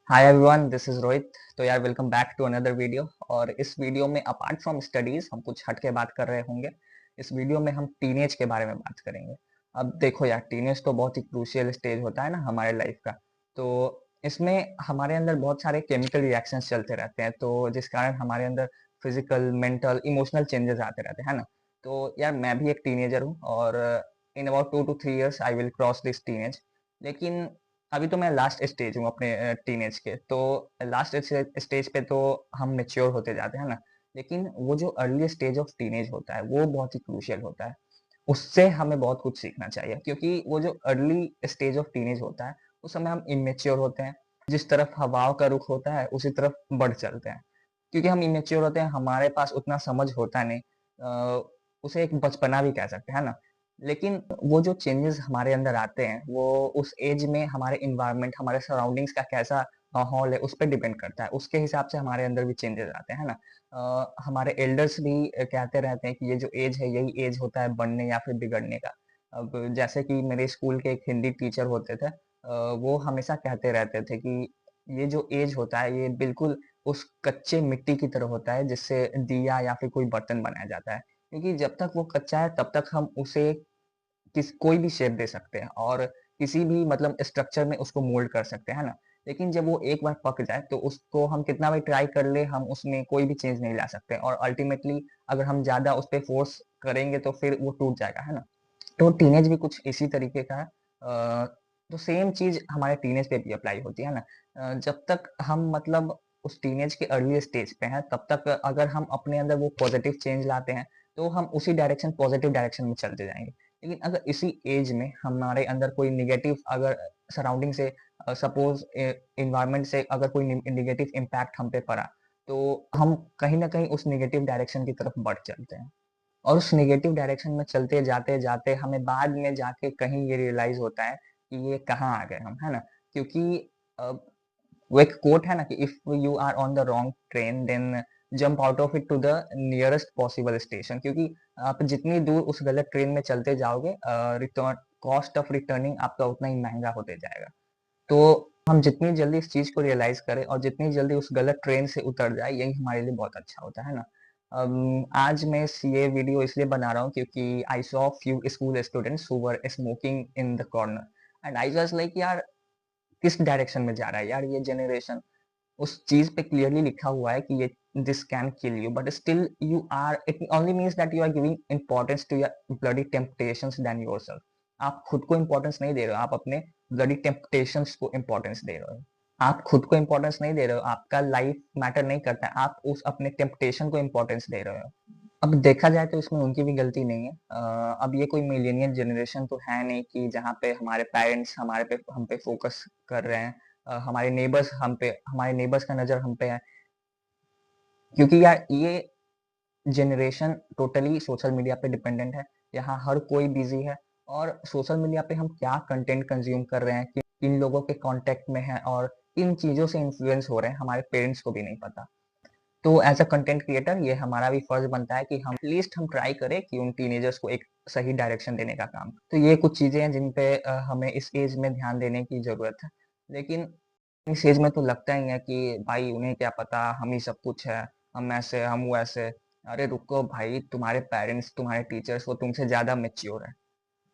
Hi everyone, this is Rohit. तो यार welcome back to another video. और इस वीडियो में अपार्ट फ्रॉम स्टडीज हम कुछ हट के बात कर रहे होंगे। इस वीडियो में हम टीनेज के बारे में बात करेंगे। अब देखो यार, टीनेज तो बहुत ही क्रूशियल स्टेज होता है ना हमारे लाइफ का। तो इसमें हमारे अंदर बहुत सारे केमिकल रिएक्शंस चलते रहते हैं, तो जिस कारण हमारे अंदर फिजिकल, मेंटल, इमोशनल चेंजेस आते रहते हैं, है ना। तो यार मैं भी एक टीनेजर हूँ और in about 2 to 3 years I will cross this teenage. लेकिन अभी तो मैं लास्ट स्टेज हूँ अपने टीनेज के। तो लास्ट स्टेज पे तो हम मेच्योर होते जाते हैं ना। लेकिन वो जो अर्ली स्टेज ऑफ टीनेज होता है वो बहुत ही क्रूशियल होता है। उससे हमें बहुत कुछ सीखना चाहिए, क्योंकि वो जो अर्ली स्टेज ऑफ टीनेज होता है उस समय हम इमेच्योर होते हैं। जिस तरफ हवाओं का रुख होता है उसी तरफ बढ़ चलते हैं। क्योंकि हम इमेच्योर होते हैं, हमारे पास उतना समझ होता नहीं। उसे एक बचपना भी कह सकते हैं ना। लेकिन वो जो चेंजेस हमारे अंदर आते हैं वो उस एज में हमारे इन्वायरमेंट, हमारे सराउंडिंग्स का कैसा माहौल है उस पर डिपेंड करता है। उसके हिसाब से हमारे अंदर भी चेंजेस आते हैं ना। हमारे एल्डर्स भी कहते रहते हैं कि ये जो एज है यही एज होता है बढ़ने या फिर बिगड़ने का। अब जैसे कि मेरे स्कूल के एक हिंदी टीचर होते थे, वो हमेशा कहते रहते थे कि ये जो एज होता है ये बिल्कुल उस कच्चे मिट्टी की तरह होता है जिससे दिया या फिर कोई बर्तन बनाया जाता है। क्योंकि जब तक वो कच्चा है तब तक हम उसे कोई भी शेप दे सकते हैं और किसी भी मतलब स्ट्रक्चर में उसको मोल्ड कर सकते हैं, है ना। लेकिन जब वो एक बार पक जाए तो उसको हम कितना भी ट्राई कर ले, हम उसमें कोई भी चेंज नहीं ला सकते और अल्टीमेटली अगर हम ज्यादा उस पर फोर्स करेंगे तो फिर वो टूट जाएगा, है ना। तो टीनेज भी कुछ इसी तरीके का है। तो सेम चीज हमारे टीनेज पे भी अप्लाई होती है ना। जब तक हम मतलब उस टीनेज के अर्ली स्टेज पे हैं तब तक अगर हम अपने अंदर वो पॉजिटिव चेंज लाते हैं तो हम उसी डायरेक्शन, पॉजिटिव डायरेक्शन में चलते जाएंगे। लेकिन अगर इसी एज में हमारे अंदर कोई निगेटिव अगर सराउंडिंग से, सपोज इन्वायरमेंट से अगर कोई निगेटिव इम्पैक्ट हम पे पड़ा, तो हम कहीं ना कहीं उस निगेटिव डायरेक्शन की तरफ बढ़ चलते हैं। और उस नेगेटिव डायरेक्शन में चलते जाते जाते हमें बाद में जाके कहीं ये रियलाइज होता है कि ये कहाँ आ गए हम, है ना। क्योंकि अ, वो एक कोट है ना कि if you are on the wrong train then jump out of it to the nearest possible station. क्योंकि आप जितनी दूर उस गलत ट्रेन में चलते जाओगे, रिटर्न कॉस्ट ऑफ रिटर्निंग आपका उतना ही महंगा होते जाएगा। तो हम जितनी जल्दी इस चीज को रियलाइज करें और जितनी जल्दी उस गलत ट्रेन से उतर जाए यही हमारे लिए बहुत अच्छा होता है ना। आज मैं ये वीडियो इसलिए बना रहा हूँ क्योंकि I saw few school students who were smoking in the corner and I was like यार, किस डायरेक्शन में जा रहा है यार ये जनरेशन। उस चीज पे क्लियरली लिखा हुआ है कि ये this can kill you, but still you are, it only means that you are giving importance to your bloody temptations then yourself. आप खुद को इंपॉर्टेंस नहीं दे रहे हो, आप अपने ब्लडी टेम्पटेशंस को इंपॉर्टेंस दे रहे हो। आप खुद को इंपॉर्टेंस नहीं दे रहे हो, आपका लाइफ मैटर नहीं करता है, आप उस अपने टेम्पटेशन को इंपॉर्टेंस दे रहे हो। अब देखा जाए तो इसमें उनकी भी गलती नहीं है। अब ये कोई मिलेनियल जनरेशन तो है नहीं कि जहाँ पे हमारे पेरेंट्स हमारे पे हम पे फोकस कर रहे हैं। हमारे नेबर्स का नजर हम पे है। क्योंकि यार ये जनरेशन टोटली सोशल मीडिया पे डिपेंडेंट है। यहाँ हर कोई बिजी है और सोशल मीडिया पे हम क्या कंटेंट कंज्यूम कर रहे हैं, किन लोगों के कांटेक्ट में है और किन चीजों से इन्फ्लुएंस हो रहे हैं, हमारे पेरेंट्स को भी नहीं पता। तो एज अ कंटेंट क्रिएटर ये हमारा भी फर्ज बनता है कि हम एटलीस्ट हम ट्राई करें कि उन टीनेजर्स को एक सही डायरेक्शन देने का काम। तो ये कुछ चीजें हैं जिन पे हमें इस एज में ध्यान देने की जरूरत है। लेकिन इस एज में तो लगता ही है कि भाई उन्हें क्या पता, हम ही सब कुछ है, हम ऐसे हम वैसे। अरे रुको भाई, तुम्हारे पेरेंट्स, तुम्हारे टीचर्स वो तुमसे ज्यादा मेच्योर है।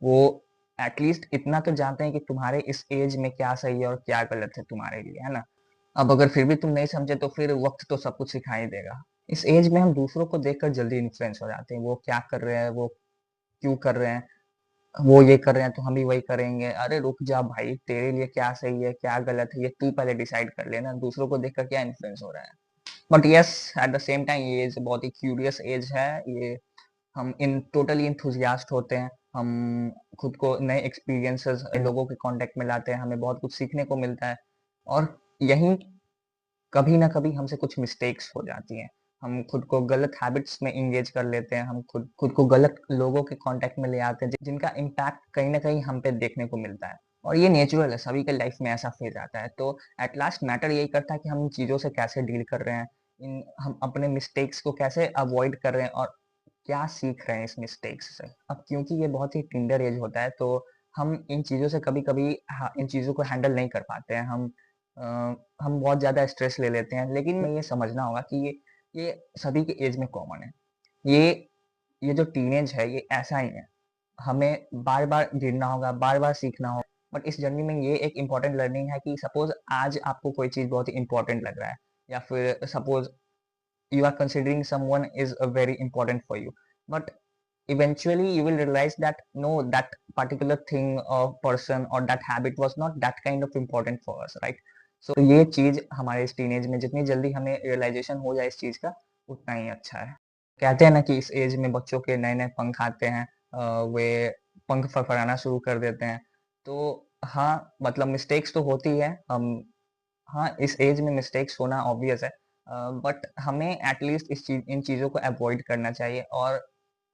वो एटलीस्ट इतना तो जानते हैं कि तुम्हारे इस एज में क्या सही है और क्या गलत है तुम्हारे लिए, है ना। अब अगर फिर भी तुम नहीं समझे तो फिर वक्त तो सब कुछ सिखा ही देगा। इस एज में हम दूसरों को देखकर जल्दी इन्फ्लुएंस हो जाते हैं, वो क्या कर रहे हैं, वो क्यों कर रहे हैं, वो ये कर रहे हैं तो हम भी वही करेंगे। अरे रुक जा भाई, तेरे लिए क्या सही है क्या गलत है ये तू पहले डिसाइड कर लेना, दूसरों को देखकर क्या इन्फ्लुएंस हो रहा है। But yes, at the same time ये एज बहुत ही क्यूरियस एज है। ये हम इन टोटली इंथुजियास्ट होते हैं। हम खुद को नए एक्सपीरियंसेस लोगों के कांटेक्ट में लाते हैं, हमें बहुत कुछ सीखने को मिलता है। और यहीं कभी ना कभी हमसे कुछ मिस्टेक्स हो जाती हैं। हम खुद को गलत हैबिट्स में इंगेज कर लेते हैं, हम खुद खुद को गलत लोगों के कांटेक्ट में ले आते हैं जिनका इम्पैक्ट कहीं ना कहीं हम पे देखने को मिलता है। और ये नेचुरल है, सभी के लाइफ में ऐसा फेज आता है। तो एट लास्ट मैटर यही करता है कि हम इन चीज़ों से कैसे डील कर रहे हैं, इन हम अपने मिस्टेक्स को कैसे अवॉइड कर रहे हैं और क्या सीख रहे हैं इस मिस्टेक्स से। अब क्योंकि ये बहुत ही टिंडर एज होता है तो हम इन चीज़ों से कभी कभी इन चीज़ों को हैंडल नहीं कर पाते हैं। हम हम बहुत ज़्यादा स्ट्रेस ले लेते हैं, लेकिन हमें ये समझना होगा कि ये सभी के एज में कॉमन है। ये जो टीनेज है ये ऐसा ही है। हमें बार-बार गिरना होगा, बार-बार सीखना होगा। बट इस जर्नी में ये एक इम्पोर्टेंट लर्निंग है कि सपोज़ आज आपको कोई चीज़ बहुत ही इम्पोर्टेंट लग रहा है, या फिर suppose you are considering someone is very important for you, but eventually you will realize that no, that particular thing or person or that habit was not that kind of important for us, right? So ये चीज हमारे इस teenage में जितनी जल्दी हमें realisation हो जाए इस चीज का, उतना ही अच्छा है। कहते हैं ना कि इस एज में बच्चों के नए नए पंख आते हैं, वे पंख फड़फड़ाना शुरू कर देते हैं। तो हाँ, मतलब मिस्टेक्स तो होती है, हम हाँ, इस एज में मिस्टेक्स होना ऑब्वियस है, बट हमें एटलीस्ट इन चीज़ों को अवॉइड करना चाहिए, और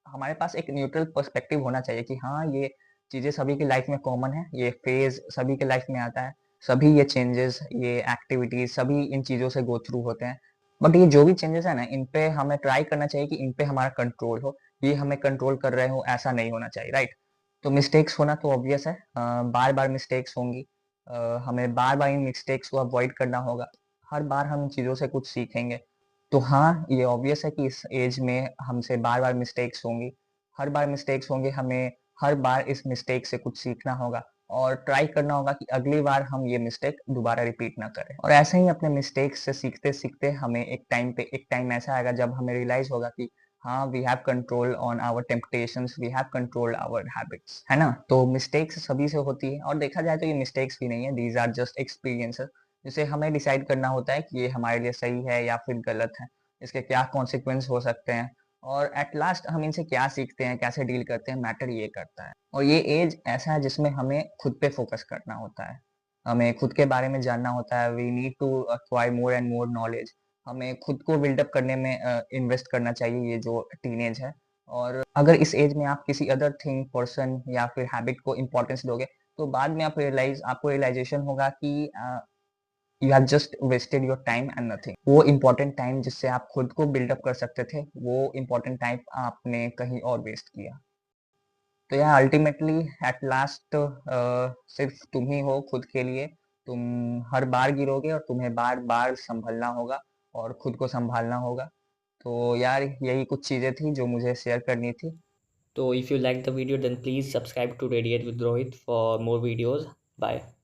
हमारे पास एक न्यूट्रल पर्सपेक्टिव होना चाहिए कि हाँ, ये चीज़ें सभी की लाइफ में कॉमन है, ये फेज़ सभी के लाइफ में आता है, सभी ये चेंजेस, ये एक्टिविटीज़ सभी इन चीज़ों से गो थ्रू होते हैं। बट ये जो भी चेंजेस है ना, इन पे हमें ट्राई करना चाहिए कि इन पे हमारा कंट्रोल हो, ये हमें कंट्रोल कर रहे हो ऐसा नहीं होना चाहिए, राइट? तो मिस्टेक्स होना तो ऑब्वियस है, बार-बार मिस्टेक्स होंगी, हमें बार-बार इन मिस्टेक्स को अवॉइड करना होगा, हर बार हम इन चीज़ों से कुछ सीखेंगे। तो हाँ, ये ऑब्वियस है कि इस एज में हमसे बार-बार मिस्टेक्स होंगी, हर बार मिस्टेक्स होंगे, हमें हर बार इस मिस्टेक से कुछ सीखना होगा और ट्राई करना होगा कि अगली बार हम ये मिस्टेक दोबारा रिपीट ना करें। और ऐसे ही अपने मिस्टेक्स से सीखते-सीखते हमें एक टाइम ऐसा आएगा जब हमें रियलाइज़ होगा कि हाँ, we have control on our temptations, we have controlled our habits, है ना? तो मिस्टेक्स सभी से होती है, और देखा जाए तो ये मिस्टेक्स भी नहीं है, दीज़ आर जस्ट एक्सपीरियंसेस, जिसे हमें डिसाइड करना होता है कि ये हमारे लिए सही है या फिर गलत है, इसके क्या कॉन्सिक्वेंस हो सकते हैं, और एट लास्ट हम इनसे क्या सीखते हैं, कैसे डील करते हैं, मैटर ये करता है। और ये एज ऐसा है जिसमें हमें खुद पे फोकस करना होता है, हमें खुद के बारे में जानना होता है, we need to acquire more and more knowledge, हमें खुद को बिल्डअप करने में इन्वेस्ट करना चाहिए, ये जो टीनेज है। और अगर इस एज में आप किसी अदर थिंग, पर्सन या फिर हैबिट को इम्पोर्टेंस दोगे, तो बाद में आपको रियलाइजेशन होगा कि you have just wasted your time and nothing. वो इम्पोर्टेंट टाइम जिससे आप खुद को बिल्डअप कर सकते थे, वो इम्पोर्टेंट टाइम आपने कहीं और वेस्ट किया। तो यार अल्टीमेटली एट लास्ट सिर्फ तुम ही हो खुद के लिए, तुम हर बार गिरोगे और तुम्हें बार-बार संभलना होगा और खुद को सँभालना होगा। तो यार यही कुछ चीज़ें थी जो मुझे शेयर करनी थी। So if you like the video, then please subscribe to Radiate with Rohit for more videos. Bye.